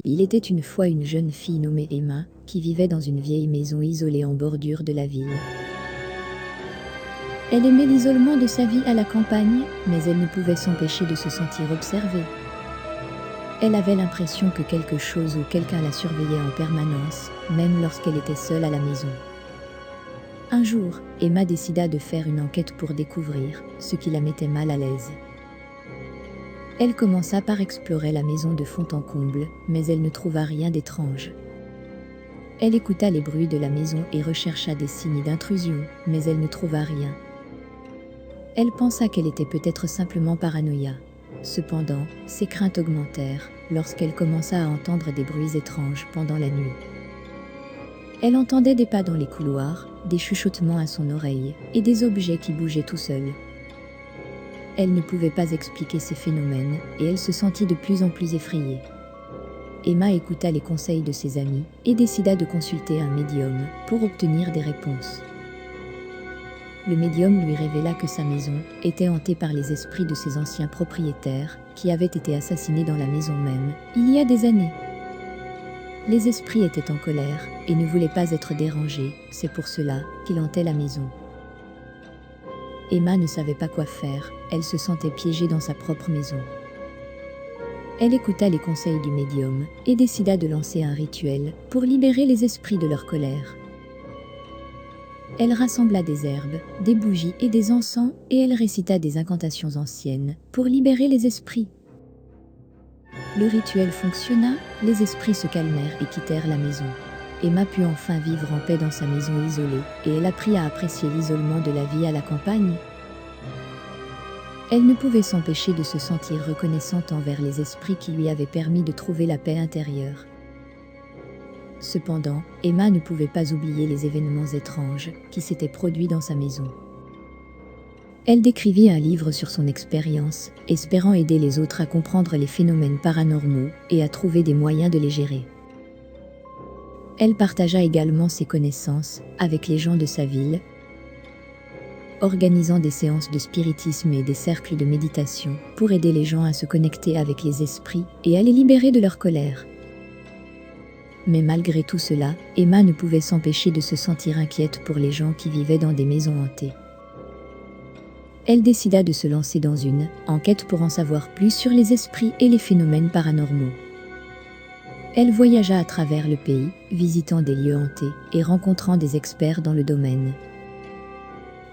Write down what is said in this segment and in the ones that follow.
Il était une fois une jeune fille nommée Emma, qui vivait dans une vieille maison isolée en bordure de la ville. Elle aimait l'isolement de sa vie à la campagne, mais elle ne pouvait s'empêcher de se sentir observée. Elle avait l'impression que quelque chose ou quelqu'un la surveillait en permanence, même lorsqu'elle était seule à la maison. Un jour, Emma décida de faire une enquête pour découvrir ce qui la mettait mal à l'aise. Elle commença par explorer la maison de fond en comble, mais elle ne trouva rien d'étrange. Elle écouta les bruits de la maison et rechercha des signes d'intrusion, mais elle ne trouva rien. Elle pensa qu'elle était peut-être simplement paranoïa. Cependant, ses craintes augmentèrent lorsqu'elle commença à entendre des bruits étranges pendant la nuit. Elle entendait des pas dans les couloirs, des chuchotements à son oreille, et des objets qui bougeaient tout seuls. Elle ne pouvait pas expliquer ces phénomènes, et elle se sentit de plus en plus effrayée. Emma écouta les conseils de ses amis, et décida de consulter un médium pour obtenir des réponses. Le médium lui révéla que sa maison était hantée par les esprits de ses anciens propriétaires, qui avaient été assassinés dans la maison même, il y a des années. Les esprits étaient en colère, et ne voulaient pas être dérangés, c'est pour cela qu'ils hantaient la maison. Emma ne savait pas quoi faire, elle se sentait piégée dans sa propre maison. Elle écouta les conseils du médium, et décida de lancer un rituel pour libérer les esprits de leur colère. Elle rassembla des herbes, des bougies et des encens, et elle récita des incantations anciennes pour libérer les esprits. Le rituel fonctionna, les esprits se calmèrent et quittèrent la maison. Emma put enfin vivre en paix dans sa maison isolée, et elle apprit à apprécier l'isolement de la vie à la campagne. Elle ne pouvait s'empêcher de se sentir reconnaissante envers les esprits qui lui avaient permis de trouver la paix intérieure. Cependant, Emma ne pouvait pas oublier les événements étranges qui s'étaient produits dans sa maison. Elle décrivit un livre sur son expérience, espérant aider les autres à comprendre les phénomènes paranormaux et à trouver des moyens de les gérer. Elle partagea également ses connaissances avec les gens de sa ville, organisant des séances de spiritisme et des cercles de méditation pour aider les gens à se connecter avec les esprits et à les libérer de leur colère. Mais malgré tout cela, Emma ne pouvait s'empêcher de se sentir inquiète pour les gens qui vivaient dans des maisons hantées. Elle décida de se lancer dans une enquête pour en savoir plus sur les esprits et les phénomènes paranormaux. Elle voyagea à travers le pays, visitant des lieux hantés et rencontrant des experts dans le domaine.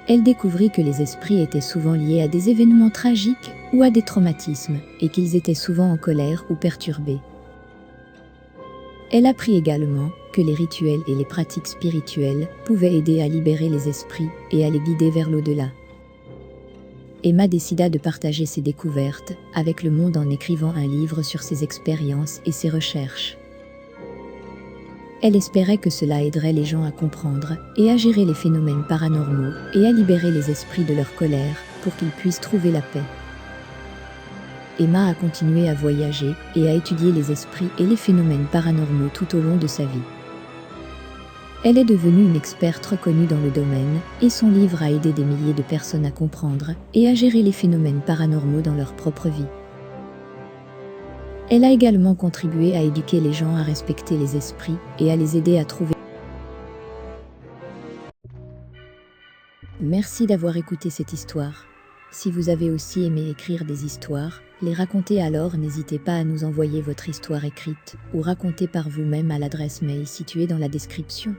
Elle découvrit que les esprits étaient souvent liés à des événements tragiques ou à des traumatismes, et qu'ils étaient souvent en colère ou perturbés. Elle apprit également que les rituels et les pratiques spirituelles pouvaient aider à libérer les esprits et à les guider vers l'au-delà. Emma décida de partager ses découvertes avec le monde en écrivant un livre sur ses expériences et ses recherches. Elle espérait que cela aiderait les gens à comprendre et à gérer les phénomènes paranormaux et à libérer les esprits de leur colère pour qu'ils puissent trouver la paix. Emma a continué à voyager et à étudier les esprits et les phénomènes paranormaux tout au long de sa vie. Elle est devenue une experte reconnue dans le domaine, et son livre a aidé des milliers de personnes à comprendre et à gérer les phénomènes paranormaux dans leur propre vie. Elle a également contribué à éduquer les gens à respecter les esprits et à les aider à trouver. Merci d'avoir écouté cette histoire. Si vous avez aussi aimé écrire des histoires, les raconter, alors n'hésitez pas à nous envoyer votre histoire écrite ou racontée par vous-même à l'adresse mail située dans la description.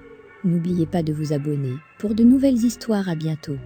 N'oubliez pas de vous abonner pour de nouvelles histoires. À bientôt.